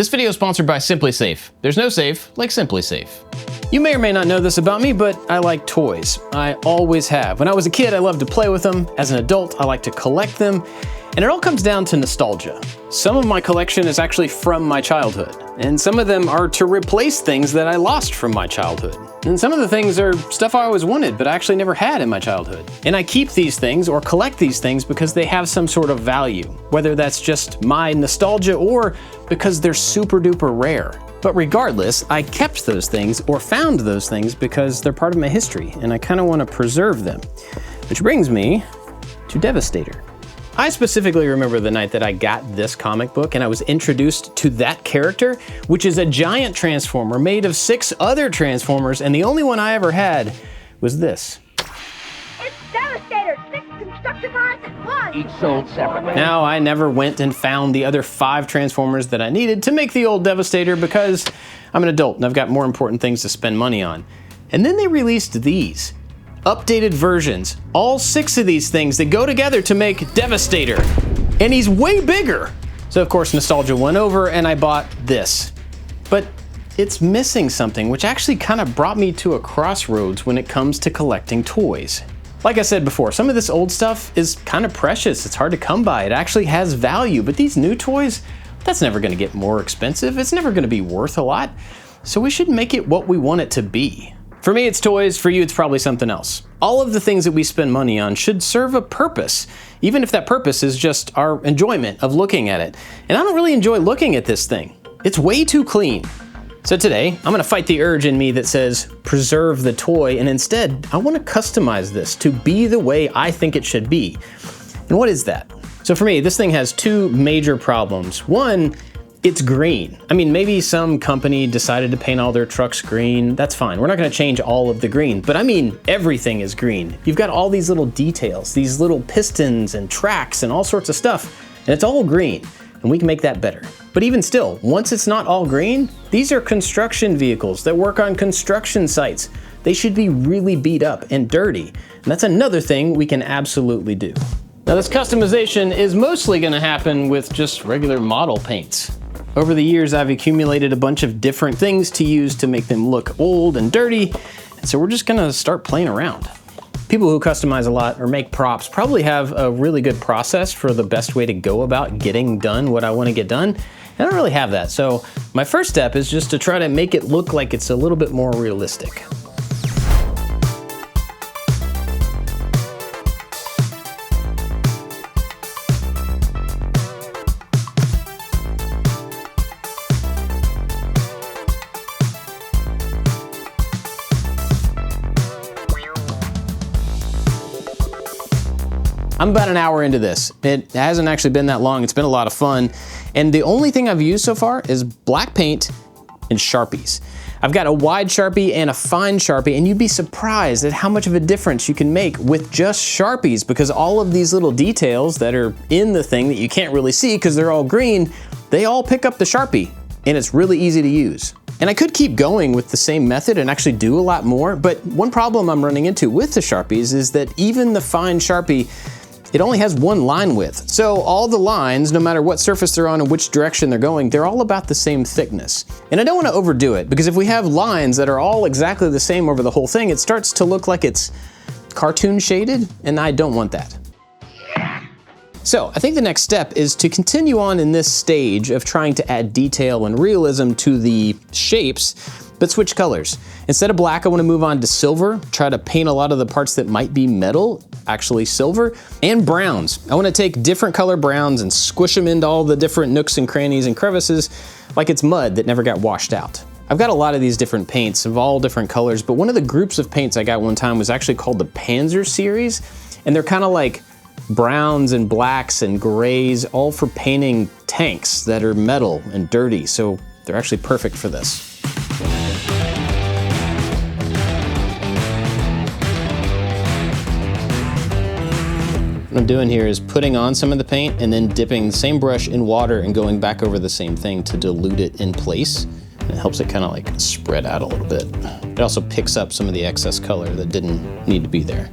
This video is sponsored by SimpliSafe. There's no safe like SimpliSafe. You may or may not know this about me, but I like toys. I always have. When I was a kid, I loved to play with them. As an adult, I like to collect them. And it all comes down to nostalgia. Some of my collection is actually from my childhood, and some of them are to replace things that I lost from my childhood. And some of the things are stuff I always wanted, but I actually never had in my childhood. And I keep these things or collect these things because they have some sort of value, whether that's just my nostalgia or because they're super duper rare. But regardless, I kept those things or found those things because they're part of my history, and I kind of want to preserve them. Which brings me to Devastator. I specifically remember the night that I got this comic book and I was introduced to that character, which is a giant transformer made of 6 other transformers, and the only one I ever had was this. It's Devestator, 6 Constructicons at once! Each sold separately. Now, I never went and found the other 5 transformers that I needed to make the old Devastator because I'm an adult and I've got more important things to spend money on. And then they released these. Updated versions, all 6 of these things that go together to make Devastator. And he's way bigger. So of course nostalgia won over and I bought this. But it's missing something, which actually kind of brought me to a crossroads when it comes to collecting toys. Like I said before, some of this old stuff is kind of precious. It's hard to come by. It actually has value, but these new toys, that's never gonna get more expensive. It's never gonna be worth a lot. So we should make it what we want it to be. For me, it's toys. For you, it's probably something else. All of the things that we spend money on should serve a purpose, even if that purpose is just our enjoyment of looking at it. And I don't really enjoy looking at this thing. It's way too clean. So today, I'm gonna fight the urge in me that says, preserve the toy, and instead, I wanna customize this to be the way I think it should be. And what is that? So for me, this thing has 2 major problems. One, it's green. I mean, maybe some company decided to paint all their trucks green. That's fine. We're not gonna change all of the green, but I mean, everything is green. You've got all these little details, these little pistons and tracks and all sorts of stuff, and it's all green, and we can make that better. But even still, once it's not all green, these are construction vehicles that work on construction sites. They should be really beat up and dirty, and that's another thing we can absolutely do. Now, this customization is mostly gonna happen with just regular model paints. Over the years, I've accumulated a bunch of different things to use to make them look old and dirty, and so we're just gonna start playing around. People who customize a lot or make props probably have a really good process for the best way to go about getting done what I wanna get done, and I don't really have that. So my first step is just to try to make it look like it's a little bit more realistic. I'm about an hour into this. It hasn't actually been that long. It's been a lot of fun. And the only thing I've used so far is black paint and Sharpies. I've got a wide Sharpie and a fine Sharpie, and you'd be surprised at how much of a difference you can make with just Sharpies, because all of these little details that are in the thing that you can't really see because they're all green, they all pick up the Sharpie, and it's really easy to use. And I could keep going with the same method and actually do a lot more, but one problem I'm running into with the Sharpies is that even the fine Sharpie, it only has 1 line width. So all the lines, no matter what surface they're on and which direction they're going, they're all about the same thickness. And I don't want to overdo it, because if we have lines that are all exactly the same over the whole thing, it starts to look like it's cartoon shaded, and I don't want that. So I think the next step is to continue on in this stage of trying to add detail and realism to the shapes, but switch colors. Instead of black, I want to move on to silver, try to paint a lot of the parts that might be metal, actually silver, and browns. I want to take different color browns and squish them into all the different nooks and crannies and crevices like it's mud that never got washed out. I've got a lot of these different paints of all different colors, but one of the groups of paints I got one time was actually called the Panzer series, and they're kind of like browns and blacks and grays, all for painting tanks that are metal and dirty, so they're actually perfect for this. What I'm doing here is putting on some of the paint and then dipping the same brush in water and going back over the same thing to dilute it in place. And it helps it kind of like spread out a little bit. It also picks up some of the excess color that didn't need to be there.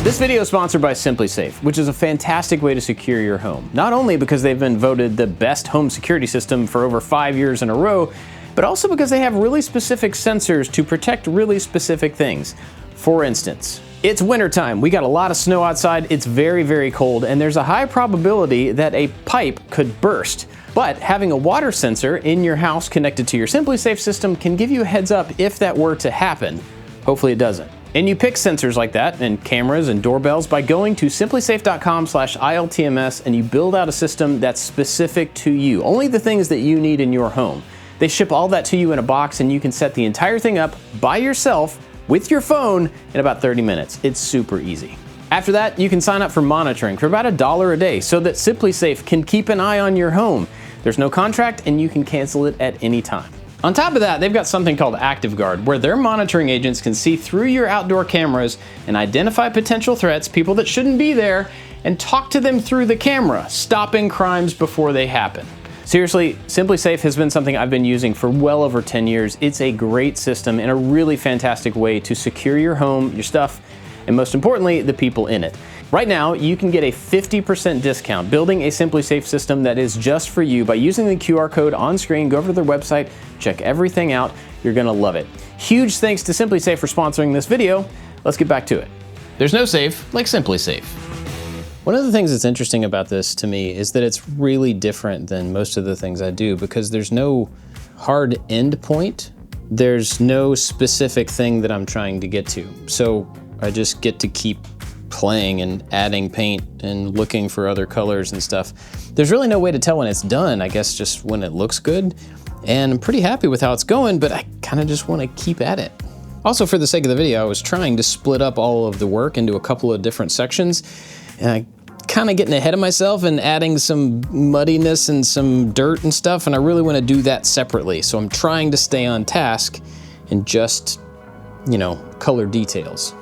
This video is sponsored by SimpliSafe, which is a fantastic way to secure your home. Not only because they've been voted the best home security system for over 5 years in a row, but also because they have really specific sensors to protect really specific things. For instance, it's wintertime, we got a lot of snow outside, it's very, very cold, and there's a high probability that a pipe could burst. But having a water sensor in your house connected to your SimpliSafe system can give you a heads up if that were to happen. Hopefully it doesn't. And you pick sensors like that and cameras and doorbells by going to simplisafe.com/ILTMS, and you build out a system that's specific to you. Only the things that you need in your home. They ship all that to you in a box, and you can set the entire thing up by yourself with your phone in about 30 minutes. It's super easy. After that, you can sign up for monitoring for about $1 a day so that SimpliSafe can keep an eye on your home. There's no contract, and you can cancel it at any time. On top of that, they've got something called ActiveGuard, where their monitoring agents can see through your outdoor cameras and identify potential threats, people that shouldn't be there, and talk to them through the camera, stopping crimes before they happen. Seriously, SimpliSafe has been something I've been using for well over 10 years. It's a great system and a really fantastic way to secure your home, your stuff, and most importantly, the people in it. Right now, you can get a 50% discount building a SimpliSafe system that is just for you by using the QR code on screen. Go over to their website, check everything out. You're gonna love it. Huge thanks to SimpliSafe for sponsoring this video. Let's get back to it. There's no safe like SimpliSafe. One of the things that's interesting about this to me is that it's really different than most of the things I do because there's no hard end point. There's no specific thing that I'm trying to get to. So I just get to keep playing and adding paint and looking for other colors and stuff. There's really no way to tell when it's done, I guess just when it looks good. And I'm pretty happy with how it's going, but I kind of just want to keep at it. Also, for the sake of the video, I was trying to split up all of the work into a couple of different sections, and I kind of getting ahead of myself and adding some muddiness and some dirt and stuff, and I really want to do that separately. So I'm trying to stay on task and just, you know, color details.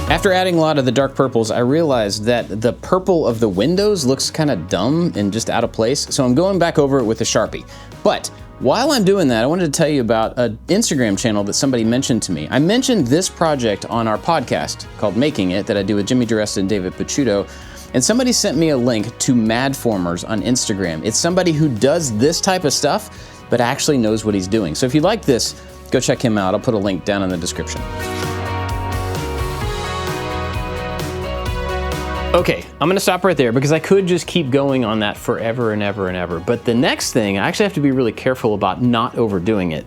After adding a lot of the dark purples, I realized that the purple of the windows looks kind of dumb and just out of place, so I'm going back over it with a Sharpie. But while I'm doing that, I wanted to tell you about an Instagram channel that somebody mentioned to me. I mentioned this project on our podcast called Making It that I do with Jimmy DeResta and David Picciuto, and somebody sent me a link to Madformers on Instagram. It's somebody who does this type of stuff, but actually knows what he's doing. So if you like this, go check him out. I'll put a link down in the description. Okay, I'm gonna stop right there because I could just keep going on that forever and ever and ever. But the next thing, I actually have to be really careful about not overdoing it.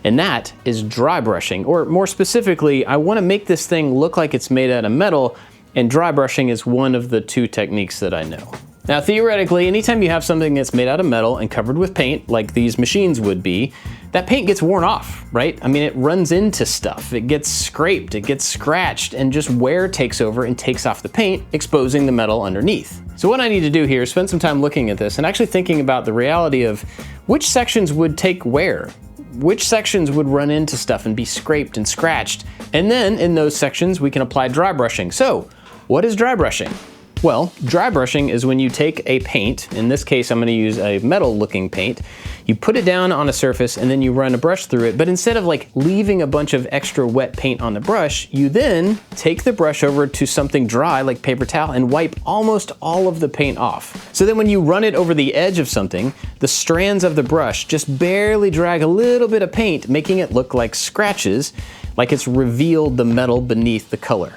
And that is dry brushing, or more specifically, I wanna make this thing look like it's made out of metal, and dry brushing is one of the two techniques that I know. Now, theoretically, anytime you have something that's made out of metal and covered with paint, like these machines would be, that paint gets worn off, right? I mean, it runs into stuff, it gets scraped, it gets scratched, and just wear takes over and takes off the paint, exposing the metal underneath. So what I need to do here is spend some time looking at this and actually thinking about the reality of which sections would take wear, which sections would run into stuff and be scraped and scratched, and then in those sections we can apply dry brushing. So, what is dry brushing? Well, dry brushing is when you take a paint, in this case I'm gonna use a metal looking paint, you put it down on a surface and then you run a brush through it, but instead of like leaving a bunch of extra wet paint on the brush, you then take the brush over to something dry like paper towel and wipe almost all of the paint off. So then when you run it over the edge of something, the strands of the brush just barely drag a little bit of paint, making it look like scratches, like it's revealed the metal beneath the color.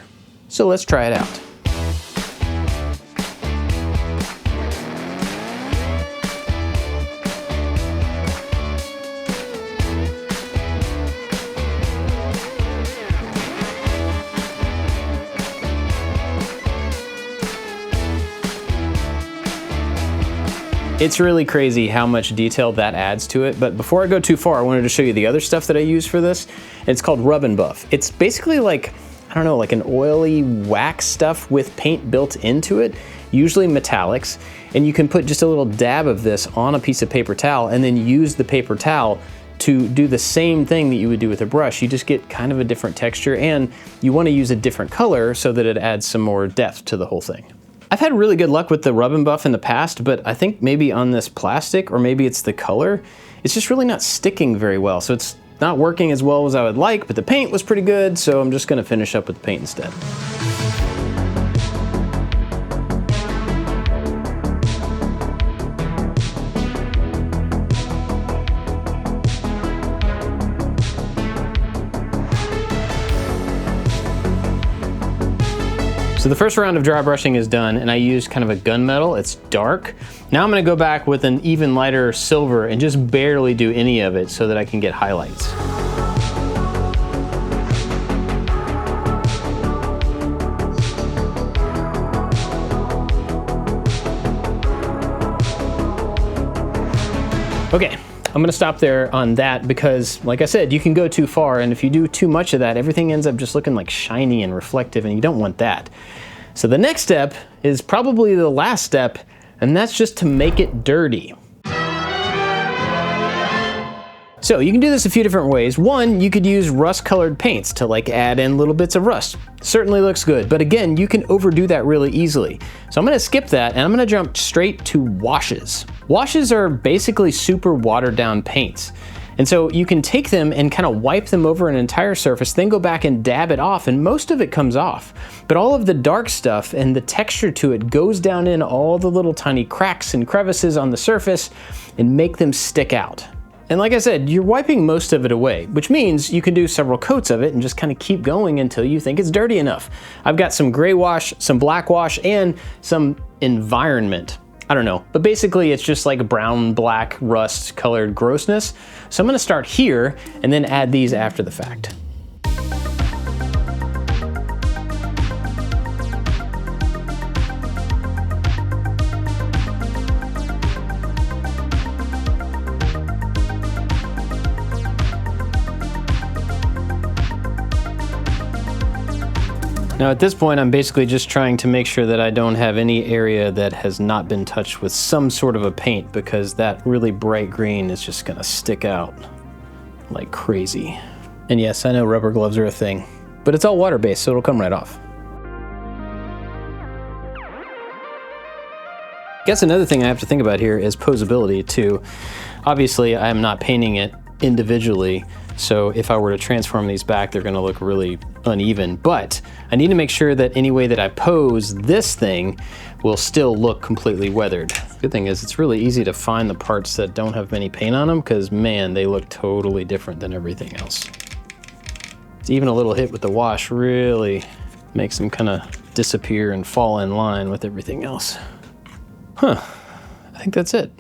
So let's try it out. It's really crazy how much detail that adds to it, but before I go too far, I wanted to show you the other stuff that I use for this. It's called Rub and Buff. It's basically like, I don't know, like an oily wax stuff with paint built into it, usually metallics, and you can put just a little dab of this on a piece of paper towel and then use the paper towel to do the same thing that you would do with a brush. You just get kind of a different texture, and you want to use a different color so that it adds some more depth to the whole thing. I've had really good luck with the rub and buff in the past, but I think maybe on this plastic, or maybe it's the color, it's just really not sticking very well. So it's not working as well as I would like, but the paint was pretty good, so I'm just gonna finish up with the paint instead. So the first round of dry brushing is done, and I used kind of a gunmetal. It's dark. Now I'm gonna go back with an even lighter silver and just barely do any of it so that I can get highlights. Okay, I'm gonna stop there on that because, like I said, you can go too far, and if you do too much of that, everything ends up just looking like shiny and reflective, and you don't want that. So the next step is probably the last step, and that's just to make it dirty. So you can do this a few different ways. One, you could use rust-colored paints to like add in little bits of rust. Certainly looks good, but again, you can overdo that really easily. So I'm gonna skip that, and I'm gonna jump straight to washes. Washes are basically super watered down paints. And so you can take them and kind of wipe them over an entire surface, then go back and dab it off, and most of it comes off. But all of the dark stuff and the texture to it goes down in all the little tiny cracks and crevices on the surface and make them stick out. And like I said, you're wiping most of it away, which means you can do several coats of it and just kind of keep going until you think it's dirty enough. I've got some gray wash, some black wash, and some environment. I don't know, but basically it's just like brown, black, rust colored grossness. So I'm gonna start here and then add these after the fact. Now at this point, I'm basically just trying to make sure that I don't have any area that has not been touched with some sort of a paint, because that really bright green is just gonna stick out like crazy. And yes, I know rubber gloves are a thing, but it's all water-based, so it'll come right off. I guess another thing I have to think about here is posability too. Obviously, I'm not painting it individually, so if I were to transform these back, they're gonna look really uneven, but I need to make sure that any way that I pose this thing will still look completely weathered. Good thing is it's really easy to find the parts that don't have any paint on them, because man, they look totally different than everything else. It's even a little hit with the wash really makes them kind of disappear and fall in line with everything else. Huh, I think that's it.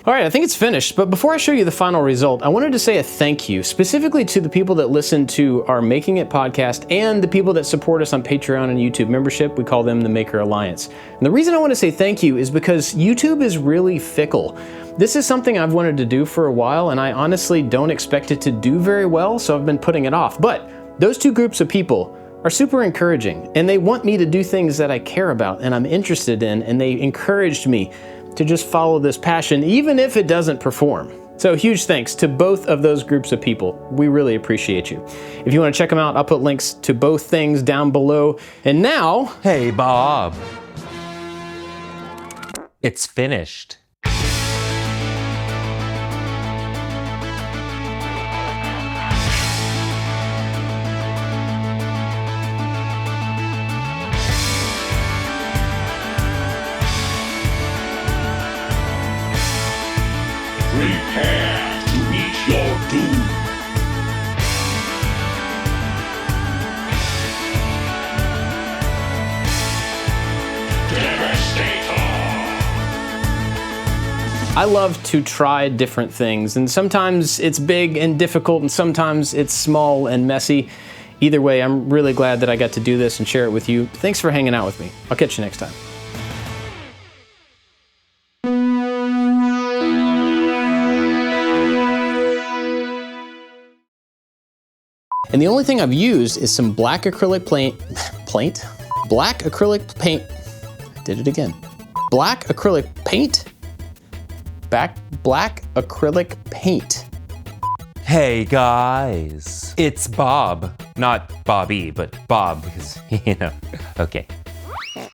All right, I think it's finished, but before I show you the final result, I wanted to say a thank you, specifically to the people that listen to our Making It podcast and the people that support us on Patreon and YouTube membership. We call them the Maker Alliance. And the reason I want to say thank you is because YouTube is really fickle. This is something I've wanted to do for a while, and I honestly don't expect it to do very well, so I've been putting it off. But those two groups of people are super encouraging, and they want me to do things that I care about and I'm interested in, and they encouraged me to just follow this passion, even if it doesn't perform. So huge thanks to both of those groups of people. We really appreciate you. If you want to check them out, I'll put links to both things down below. And now, Hey, Bob. It's finished. Prepare to meet your doom. Devastator! I love to try different things, and sometimes it's big and difficult, and sometimes it's small and messy. Either way, I'm really glad that I got to do this and share it with you. Thanks for hanging out with me. I'll catch you next time. And the only thing I've used is some black acrylic black acrylic paint. I did it again. Black acrylic paint. Black acrylic paint. Hey guys, it's Bob. Not Bobby, but Bob, because, you know, okay.